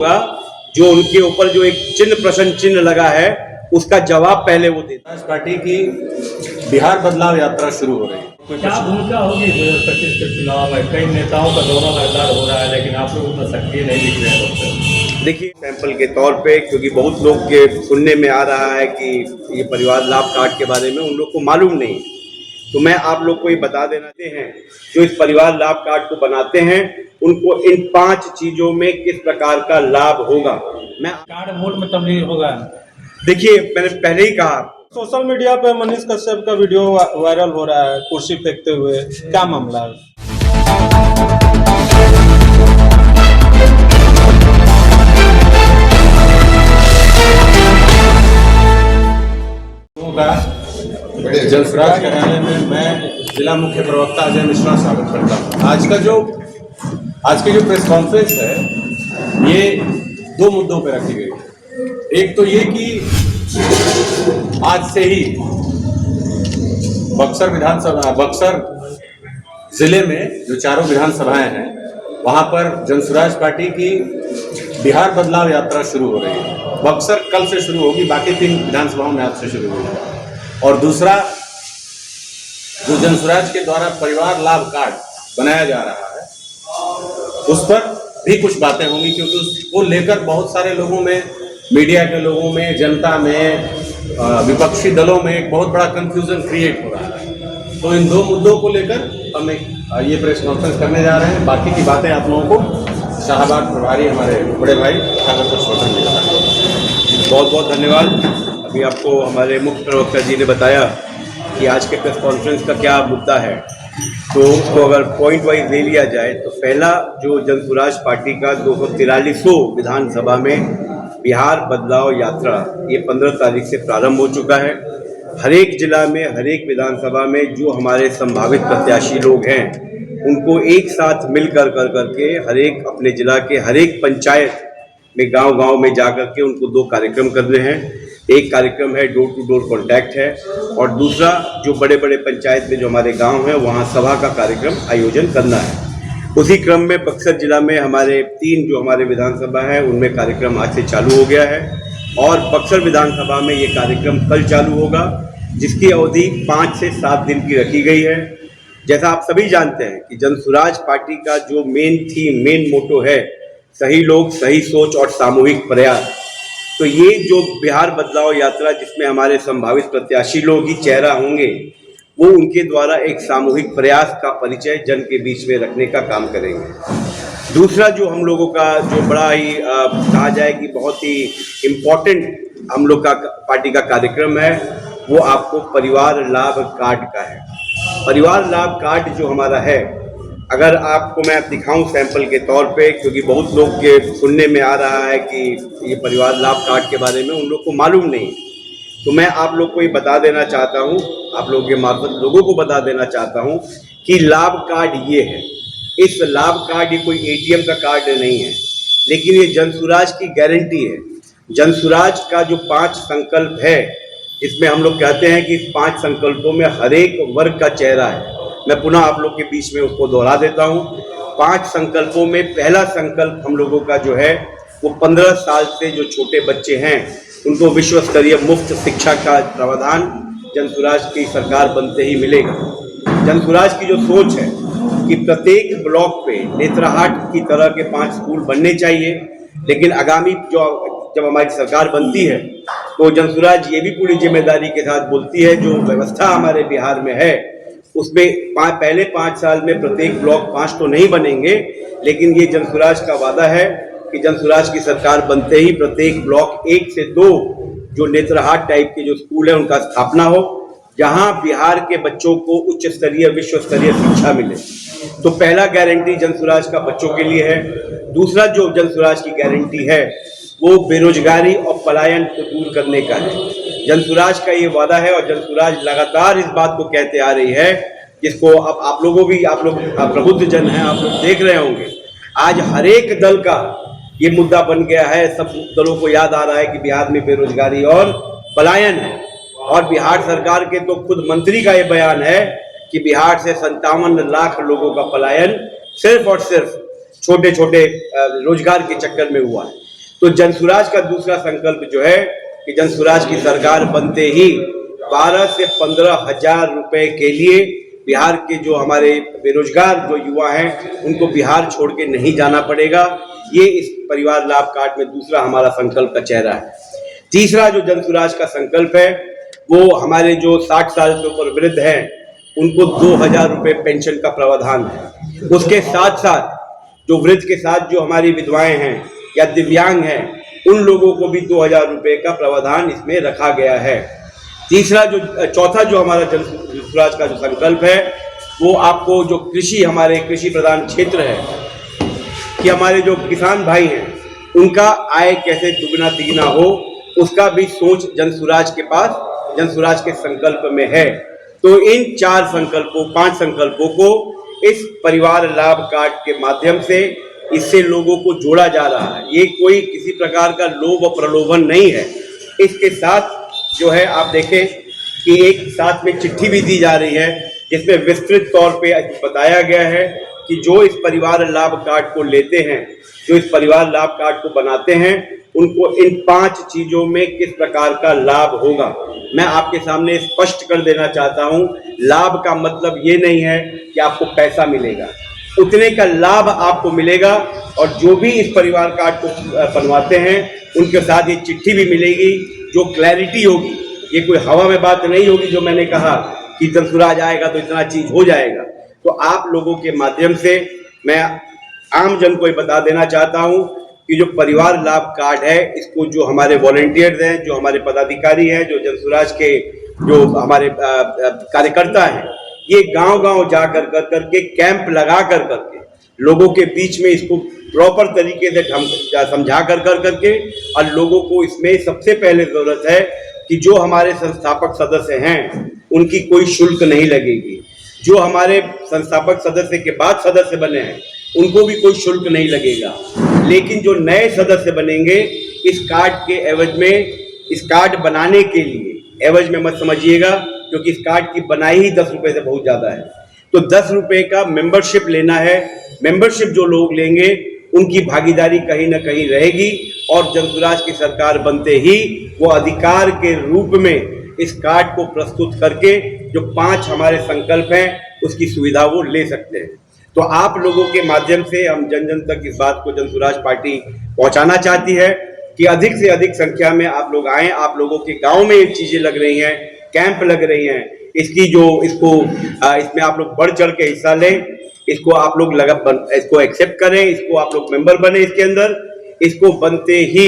जो उनके ऊपर जो एक चिन्ह प्रश्न चिन्ह लगा है उसका जवाब पहले वो देते। पार्टी की बिहार बदलाव यात्रा शुरू हो रही है। क्या भूमिका होगी 2025 के चुनाव में? कई नेताओं का दौरा लगातार हो रहा है, लेकिन आप लोग उतना सक्रिय नहीं दिख रहे हैं। देखिए, सैंपल के तौर पे, क्योंकि बहुत लोग के सुनने में आ रहा है कि ये परिवार लाभ कार्ड के बारे में उन लोग को मालूम नहीं, तो मैं आप लोग को ये बता देना चाहते हैं जो इस परिवार लाभ कार्ड को बनाते हैं उनको इन 5 चीजों में किस प्रकार का लाभ होगा। मैं कार्ड वोट में तब्दील होगा। देखिए, मैंने पहले ही कहा, सोशल मीडिया पे मनीष कश्यप का वीडियो वायरल हो रहा है कुर्सी फेंकते हुए, क्या मामला है? जनसुराज कार्यालय में मैं जिला मुख्य प्रवक्ता अजय मिश्रा स्वागत करता हूँ। आज की जो प्रेस कॉन्फ्रेंस है ये 2 मुद्दों पर रखी गई है। एक तो ये कि आज से ही बक्सर जिले में जो 4 विधानसभाएं हैं वहां पर जनसुराज पार्टी की बिहार बदलाव यात्रा शुरू हो रही है। बक्सर कल से शुरू होगी, बाकी 3 विधानसभाओं में आज से शुरू होगी। और दूसरा, जो जनसुराज के द्वारा परिवार लाभ कार्ड बनाया जा रहा है उस पर भी कुछ बातें होंगी, क्योंकि उसको लेकर बहुत सारे लोगों में, मीडिया के लोगों में, जनता में, विपक्षी दलों में एक बहुत बड़ा कंफ्यूजन क्रिएट हो रहा है। तो इन 2 मुद्दों को लेकर हम ये प्रेस कॉन्फ्रेंस करने जा रहे हैं। बाकी की बातें आप लोगों को शाहबाद प्रभारी हमारे बड़े भाई ठाकुर पुरुषोत्तम जी बताएंगे। बहुत बहुत धन्यवाद। अभी आपको हमारे मुख्य प्रवक्ता जी ने बताया कि आज के प्रेस कॉन्फ्रेंस का क्या मुद्दा है, तो उसको अगर पॉइंट वाइज ले लिया जाए तो पहला, जो जनसुराज पार्टी का 243 विधानसभा में बिहार बदलाव यात्रा, ये 15 तारीख से प्रारंभ हो चुका है। हर एक जिला में, हर एक विधानसभा में जो हमारे संभावित प्रत्याशी लोग हैं उनको एक साथ मिल कर के हर एक अपने जिला के हर एक पंचायत में, गांव-गांव में जाकर के उनको 2 कार्यक्रम करने हैं। एक कार्यक्रम है डोर टू डोर कॉन्टैक्ट है, और दूसरा जो बड़े बड़े पंचायत में जो हमारे गांव हैं वहाँ सभा का कार्यक्रम आयोजन करना है। उसी क्रम में बक्सर जिला में हमारे 3 जो हमारे विधानसभा हैं उनमें कार्यक्रम आज से चालू हो गया है, और बक्सर विधानसभा में ये कार्यक्रम कल चालू होगा, जिसकी अवधि 5 से 7 दिन की रखी गई है। जैसा आप सभी जानते हैं कि जनसुराज पार्टी का जो मेन थीम, मेन मोटो है, सही लोग, सही सोच और सामूहिक प्रयास। तो ये जो बिहार बदलाव यात्रा, जिसमें हमारे संभावित प्रत्याशी लोग ही चेहरा होंगे, वो उनके द्वारा एक सामूहिक प्रयास का परिचय जन के बीच में रखने का काम करेंगे। दूसरा, जो हम लोगों का जो बड़ा ही कहा जाए कि बहुत ही इम्पोर्टेंट हम लोग का पार्टी का कार्यक्रम है, वो आपको परिवार लाभ कार्ड का है। परिवार लाभ कार्ड जो हमारा है, अगर आपको मैं दिखाऊं सैंपल के तौर पे, क्योंकि बहुत लोग के सुनने में आ रहा है कि ये परिवार लाभ कार्ड के बारे में उन लोग को मालूम नहीं, तो मैं आप लोग को ये बता देना चाहता हूँ, आप लोगों के मार्फत लोगों को बता देना चाहता हूँ कि लाभ कार्ड ये है। इस लाभ कार्ड, ये कोई ATM का कार्ड नहीं है, लेकिन ये जनसुराज की गारंटी है। जनसुराज का जो 5 संकल्प है, इसमें हम लोग कहते हैं कि इस 5 संकल्पों में हर एक वर्ग का चेहरा है। मैं पुनः आप लोग के बीच में उसको दोहरा देता हूँ। 5 संकल्पों में पहला संकल्प हम लोगों का जो है वो 15 साल से जो छोटे बच्चे हैं उनको विश्व स्तरीय मुफ्त शिक्षा का प्रावधान जनसुराज की सरकार बनते ही मिलेगा। जनसुराज की जो सोच है कि प्रत्येक ब्लॉक पे नेत्रहाट की तरह के 5 स्कूल बनने चाहिए, लेकिन आगामी जब हमारी सरकार बनती है तो जनसुराज ये भी पूरी जिम्मेदारी के साथ बोलती है, जो व्यवस्था हमारे बिहार में है उसमें पहले 5 साल में प्रत्येक ब्लॉक 5 तो नहीं बनेंगे, लेकिन ये जनसुराज का वादा है कि जनसुराज की सरकार बनते ही प्रत्येक ब्लॉक 1 से 2 जो नेत्रहाट टाइप के जो स्कूल है उनका स्थापना हो, जहां बिहार के बच्चों को उच्च स्तरीय, विश्व स्तरीय शिक्षा मिले। तो पहला गारंटी जनसुराज का बच्चों के लिए है। दूसरा जो जनसुराज की गारंटी है वो बेरोजगारी और पलायन को दूर करने का है। जनसुराज का ये वादा है, और जनसुराज लगातार इस बात को कहते आ रही है, जिसको अब आप लोग प्रबुद्ध जन हैं, आप लोग देख रहे होंगे। आज हर एक दल का ये मुद्दा बन गया है, सब दलों को याद आ रहा है कि बिहार में बेरोजगारी और पलायन है, और बिहार सरकार के तो खुद मंत्री का ये बयान है कि बिहार से 57 लाख लोगों का पलायन सिर्फ और सिर्फ छोटे छोटे रोजगार के चक्कर में हुआ है। तो जनसुराज का दूसरा संकल्प जो है कि जनसुराज की सरकार बनते ही 12 से 15 हजार रुपए के लिए बिहार के जो हमारे बेरोजगार जो युवा हैं उनको बिहार छोड़ के नहीं जाना पड़ेगा। ये इस परिवार लाभ कार्ड में दूसरा हमारा संकल्प का चेहरा है। तीसरा जो जनसुराज का संकल्प है वो हमारे जो 60 साल से ऊपर वृद्ध हैं उनको 2000 रुपये पेंशन का प्रावधान है। उसके साथ साथ जो वृद्ध के साथ जो हमारी विधवाएं हैं या दिव्यांग हैं उन लोगों को भी 2000 रुपये का प्रावधान इसमें रखा गया है। चौथा जो हमारा जनसुराज का जो संकल्प है वो आपको जो हमारे कृषि प्रधान क्षेत्र है कि हमारे जो किसान भाई हैं उनका आय कैसे दुगना तिगना हो उसका भी सोच जनसुराज के संकल्प में है। तो इन 5 संकल्पों को इस परिवार लाभ कार्ड के माध्यम से इससे लोगों को जोड़ा जा रहा है। ये कोई किसी प्रकार का लोभ और प्रलोभन नहीं है। इसके साथ जो है आप देखें कि एक साथ में चिट्ठी भी दी जा रही है जिसमें विस्तृत तौर पे बताया गया है कि जो इस परिवार लाभ कार्ड को लेते हैं, जो इस परिवार लाभ कार्ड को बनाते हैं उनको इन 5 चीजों में किस प्रकार का लाभ होगा। मैं आपके सामने स्पष्ट कर देना चाहता हूं, लाभ का मतलब ये नहीं है कि आपको पैसा मिलेगा, उतने का लाभ आपको मिलेगा। और जो भी इस परिवार कार्ड को बनवाते हैं उनके साथ ये चिट्ठी भी मिलेगी जो क्लैरिटी होगी। ये कोई हवा में बात नहीं होगी जो मैंने कहा कि जनसुराज आएगा तो इतना चीज हो जाएगा। तो आप लोगों के माध्यम से मैं आम जन को ये बता देना चाहता हूं कि जो परिवार लाभ कार्ड है इसको जो हमारे वॉलंटियर्स हैं, जो हमारे पदाधिकारी हैं, जो जनसुराज के जो हमारे कार्यकर्ता हैं, ये गांव-गांव जा करके कैंप लगा करके लोगों के बीच में इसको प्रॉपर तरीके से समझा करके और लोगों को इसमें सबसे पहले जरूरत है कि जो हमारे संस्थापक सदस्य हैं उनकी कोई शुल्क नहीं लगेगी। जो हमारे संस्थापक सदस्य के बाद सदस्य बने हैं उनको भी कोई शुल्क नहीं लगेगा। लेकिन जो नए सदस्य बनेंगे इस कार्ड के एवज में, इस कार्ड बनाने के लिए एवज में मत समझिएगा क्योंकि इस कार्ड की बनाई ही 10 रुपये से बहुत ज़्यादा है। तो 10 रुपये का मेंबरशिप लेना है। मेंबरशिप जो लोग लेंगे उनकी भागीदारी कहीं ना कहीं रहेगी और जनसुराज की सरकार बनते ही वो अधिकार के रूप में इस कार्ड को प्रस्तुत करके जो 5 हमारे संकल्प हैं उसकी सुविधा वो ले सकते हैं। तो आप लोगों के माध्यम से हम जन जन तक इस बात को जनसुराज पार्टी पहुंचाना चाहती है कि अधिक से अधिक संख्या में आप लोग आएँ। आप लोगों के गांव में ये चीज़ें लग रही हैं, कैंप लग रही हैं, इसमें आप लोग बढ़ चढ़ के हिस्सा लें। इसको आप लोग इसको एक्सेप्ट करें, इसको आप लोग मेंबर बने इसके अंदर। इसको बनते ही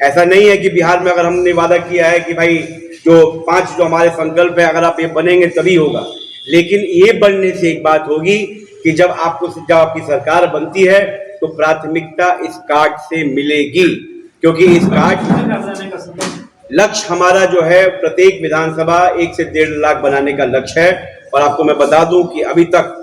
ऐसा नहीं है कि बिहार में अगर हमने वादा किया है कि भाई जो 5 जो हमारे संकल्प है अगर आप ये बनेंगे तभी होगा, लेकिन ये बनने से एक बात होगी कि जब आपकी सरकार बनती है तो प्राथमिकता इस कार्ड से मिलेगी। क्योंकि इस कार्ड लक्ष्य हमारा जो है प्रत्येक विधानसभा 1 से 1.5 लाख बनाने का लक्ष्य है। और आपको मैं बता दूं कि अभी तक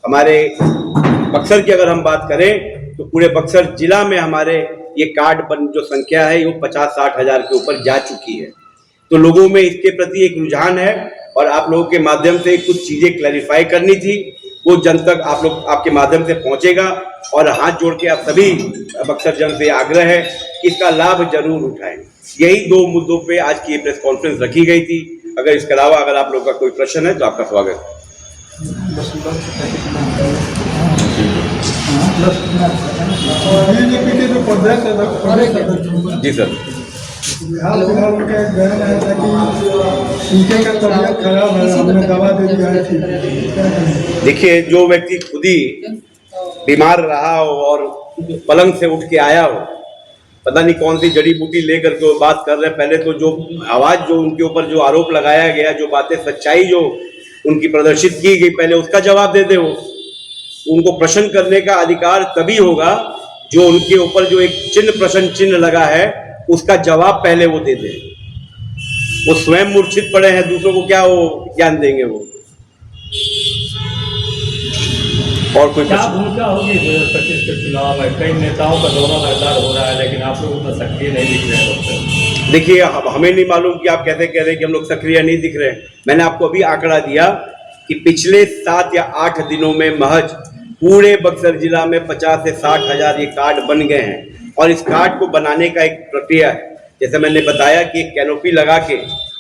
हमारे बक्सर की अगर हम बात करें तो पूरे बक्सर जिला में हमारे ये कार्ड जो संख्या है वो 50-60 हजार के ऊपर जा चुकी है। तो लोगों में इसके प्रति एक रुझान है और आप लोगों के माध्यम से कुछ चीजें क्लैरिफाई करनी थी, वो जन तक आप लोग आपके माध्यम से पहुंचेगा। और हाथ जोड़ के आप सभी बक्सर जन से आग्रह है कि इसका लाभ जरूर उठाएं। यही 2 मुद्दों पे आज की ये प्रेस कॉन्फ्रेंस रखी गई थी। अगर इसके अलावा अगर आप लोगों का कोई प्रश्न है तो आपका स्वागत है। बीजेपी के जो प्रदेश अध्यक्ष जी सर, फिलहाल उनका एक बयान आया था कि उनके का तबीयत खराब है, हमने दवा दे दिया है। देखिए जो व्यक्ति खुद ही बीमार रहा हो और पलंग से उठ के आया हो, पता नहीं कौन सी जड़ी बूटी लेकर के वो बात कर रहे हैं। पहले तो जो आवाज जो उनके ऊपर जो आरोप लगाया गया, जो बातें सच्चाई जो उनकी प्रदर्शित की गई, पहले उसका जवाब दे दे। वो उनको प्रश्न करने का अधिकार तभी होगा जो उनके ऊपर जो एक प्रश्न चिन्ह लगा है उसका जवाब पहले वो दे दे। वो स्वयं मूर्छित पड़े हैं, दूसरों को क्या वो ज्ञान देंगे वो। और कोई क्या भूमिका होगी 2025 के चुनाव में? कई नेताओं का दौरा लगातार हो रहा है लेकिन आप लोग उतना सक्रिय नहीं दिख रहे हैं। देखिए हमें नहीं मालूम कि आप कैसे कह रहे हैं कि हम लोग सक्रिय नहीं दिख रहे हैं। मैंने आपको अभी आंकड़ा दिया कि पिछले 7 या 8 दिनों में महज पूरे बक्सर जिला में 50 से 60 हजार ये कार्ड बन गए हैं। और इस कार्ड को बनाने का एक प्रक्रिया है। जैसे मैंने बताया कि एक कैनोपी लगा के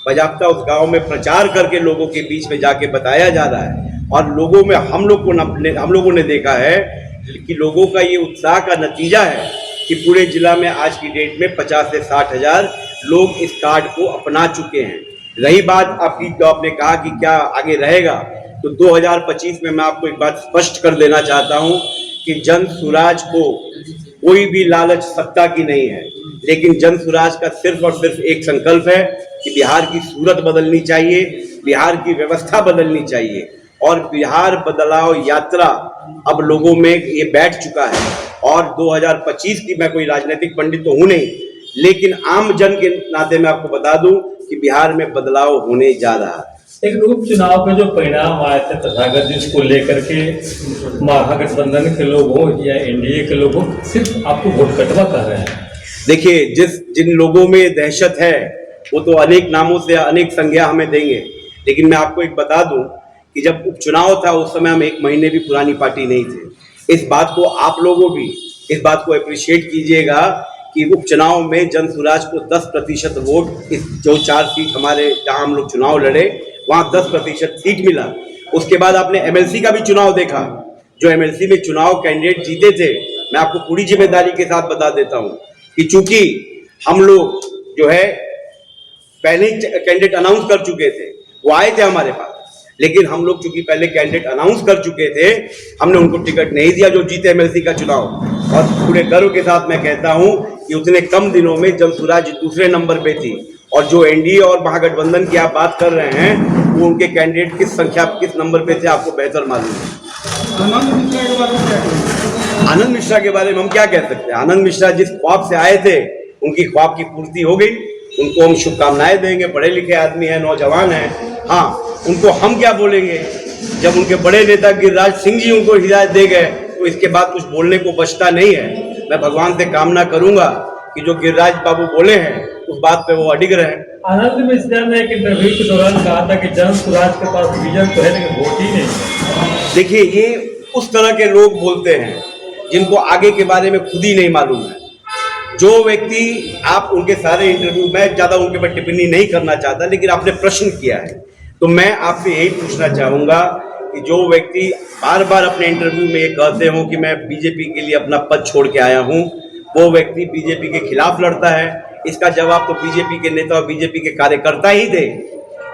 बाजाप्ता उस गांव में प्रचार करके लोगों के बीच में जाके बताया जा रहा है, और लोगों में हम लोगों ने देखा है कि लोगों का ये उत्साह का नतीजा है कि पूरे जिला में आज की डेट में 50 से 60 हजार लोग इस कार्ड को अपना चुके हैं। रही बात आपकी, जो आपने कहा कि क्या आगे रहेगा, तो 2025 में मैं आपको एक बात स्पष्ट कर देना चाहता हूं कि जन सुराज को कोई भी लालच सत्ता की नहीं है, लेकिन जन सुराज का सिर्फ और सिर्फ एक संकल्प है कि बिहार की सूरत बदलनी चाहिए, बिहार की व्यवस्था बदलनी चाहिए, और बिहार बदलाव यात्रा अब लोगों में ये बैठ चुका है। और 2025 की, मैं कोई राजनीतिक पंडित तो हूं नहीं, लेकिन आम जन के नाते मैं आपको बता दूं कि बिहार में बदलाव होने जा रहा है। लेकिन उपचुनाव के जो परिणाम आए थे तथागत जी, उसको लेकर के महागठबंधन के लोग हों या एनडीए के लोग हों, सिर्फ आपको वोट कटवा कर रहे हैं। देखिए, जिन लोगों में दहशत है वो तो अनेक नामों से अनेक संज्ञा हमें देंगे, लेकिन मैं आपको एक बता दूं कि जब उपचुनाव था उस समय हम 1 महीने भी पुरानी पार्टी नहीं थे। इस बात को आप लोगों भी इस बात को अप्रिशिएट कीजिएगा कि उपचुनाव में जन सुराज को 10% वोट, इस जो 4 सीट हमारे जहां हम लोग चुनाव लड़े वहां 10% सीट मिला। उसके बाद आपने एमएलसी का भी चुनाव देखा, जो एमएलसी में चुनाव कैंडिडेट जीते थे, मैं आपको पूरी जिम्मेदारी के साथ बता देता हूं कि चूंकि हम लोग जो है पहले ही कैंडिडेट अनाउंस कर चुके थे, वो आए थे हमारे पास, लेकिन हम लोग चूंकि पहले कैंडिडेट अनाउंस कर चुके थे, हमने उनको टिकट नहीं दिया जो जीते एमएलसी का चुनाव। और पूरे गर्व के साथ मैं कहता हूं कि उतने कम दिनों में जन सुराज दूसरे नंबर पे थी, और जो एनडीए और महागठबंधन की आप बात कर रहे हैं, वो उनके कैंडिडेट किस संख्या किस नंबर पे थे आपको बेहतर मालूम है। आनंद मिश्रा के बारे में हम क्या कह सकते हैं? आनंद मिश्रा जिस ख्वाब से आए थे, उनकी ख्वाब की पूर्ति हो गई, उनको हम शुभकामनाएं देंगे। पढ़े लिखे आदमी हैं, नौजवान हैं, हाँ, उनको हम क्या बोलेंगे? जब उनके बड़े नेता गिरिराज सिंह जी उनको हिदायत दे गए, तो इसके बाद कुछ बोलने को बचता नहीं है। मैं भगवान से कामना करूंगा कि जो गिरिराज बाबू बोले हैं उस बात पे वो अडिग रहे। आनंद मिश्रा ने एक इंटरव्यू के दौरान कहा था कि जन सुराज के पास विजन तो है लेकिन वोट ही नहीं। देखिए, ये उस तरह के लोग बोलते हैं जिनको आगे के बारे में खुद ही नहीं मालूम है। जो व्यक्ति, आप उनके सारे इंटरव्यू, मैं ज्यादा उनके पर टिप्पणी नहीं करना चाहता, लेकिन आपने प्रश्न किया है तो मैं आपसे यही पूछना चाहूंगा कि जो व्यक्ति बार बार अपने इंटरव्यू में ये कहते हो कि मैं बीजेपी के लिए अपना पद छोड़ के आया हूं, वो व्यक्ति बीजेपी के खिलाफ लड़ता है। इसका जवाब तो बीजेपी के नेता और बीजेपी के कार्यकर्ता ही दे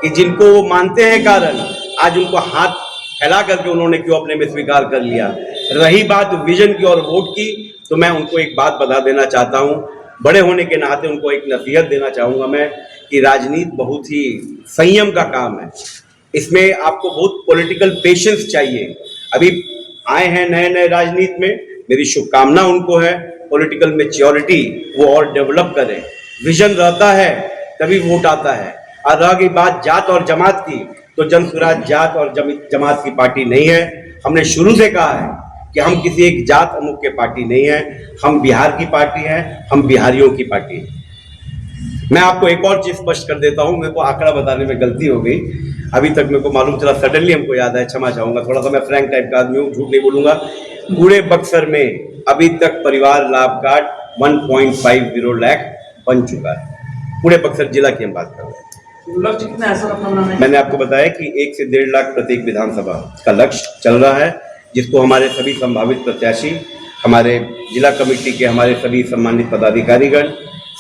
कि जिनको वो मानते हैं कारण, आज उनको हाथ फैला करके उन्होंने क्यों अपने में स्वीकार कर लिया। रही बात विजन की और वोट की, तो मैं उनको एक बात बता देना चाहता हूं, बड़े होने के नाते उनको एक नसीहत देना चाहूंगा मैं कि राजनीति बहुत ही संयम का काम है। इसमें आपको बहुत पॉलिटिकल पेशेंस चाहिए। अभी आए हैं नए नए राजनीति में, मेरी शुभकामना उनको है। पॉलिटिकल मैच्योरिटी वो और डेवलप करें। विजन रहता है तभी वोट आता है। और रह गई बात जात और जमात की, तो जन सुराज जात और जमात की पार्टी नहीं है। हमने शुरू से कहा है कि हम किसी एक जात अमुक के पार्टी नहीं है, हम बिहार की पार्टी है, हम बिहारियों की पार्टी है। मैं आपको एक और चीज स्पष्ट कर देता हूं, मेरे को आंकड़ा बताने में गलती हो गई, अभी तक मेरे को मालूम चला, सडनली हमको याद है, क्षमा चाहूंगा, थोड़ा सा मैं फ्रैंक टाइप का आदमी हूँ, झूठ नहीं बोलूंगा। पूरे बक्सर में अभी तक परिवार लाभ कार्ड 1.50 लाख बन चुका है। पूरे बक्सर जिला की हम बात कर रहे हैं। लक्ष्य कितना है सर अपना? मैंने आपको बताया कि 1 से 1.5 लाख प्रत्येक विधानसभा का लक्ष्य चल रहा है, जिसको हमारे सभी संभावित प्रत्याशी, हमारे जिला कमेटी के हमारे सभी सम्मानित पदाधिकारीगण,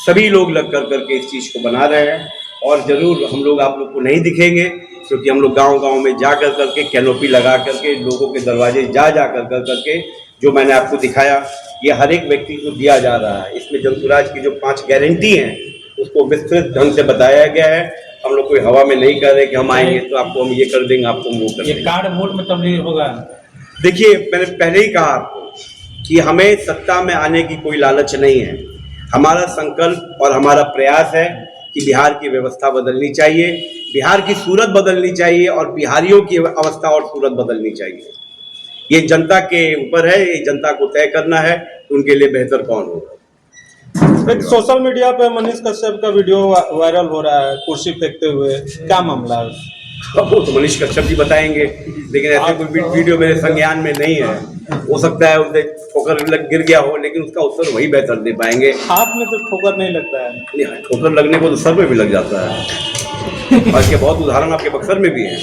सभी लोग लग कर करके इस चीज़ को बना रहे हैं। और ज़रूर हम लोग आप लोग को नहीं दिखेंगे, क्योंकि हम लोग गांव-गांव में जा कर करके कैनोपी लगा करके लोगों के दरवाजे जा कर करके जो मैंने आपको दिखाया, ये हर एक व्यक्ति को दिया जा रहा है। इसमें जनसुराज की जो 5 गारंटी हैं उसको विस्तृत ढंग से बताया गया है। हम लोग कोई हवा में नहीं कर रहे कि हम आएंगे तो आपको हम ये कर देंगे, आपको वो कर देंगे। कार्ड वोट में तब्दील होगा? देखिए, मैंने पहले ही कहा आपको कि हमें सत्ता में आने की कोई लालच नहीं है। हमारा संकल्प और हमारा प्रयास है कि बिहार की व्यवस्था बदलनी चाहिए, बिहार की सूरत बदलनी चाहिए और बिहारियों की अवस्था और सूरत बदलनी चाहिए। ये जनता के ऊपर है, ये जनता को तय करना है कि उनके लिए बेहतर कौन होगा। एक सोशल मीडिया पे मनीष कश्यप का वीडियो वायरल हो रहा है कुर्सी फेंकते हुए, क्या मामला है? अब वो तो मनीष कश्यप जी बताएंगे, लेकिन ऐसे कोई वीडियो मेरे संज्ञान में नहीं है। हो सकता है उनसे ठोकर गिर गया हो, लेकिन उसका उत्तर वही बेहतर दे पाएंगे। हाथ में तो ठोकर नहीं लगता है। नहीं, ठोकर लगने को तो सर में भी लग जाता है, और इसके बहुत उदाहरण आपके बक्सर में भी हैं।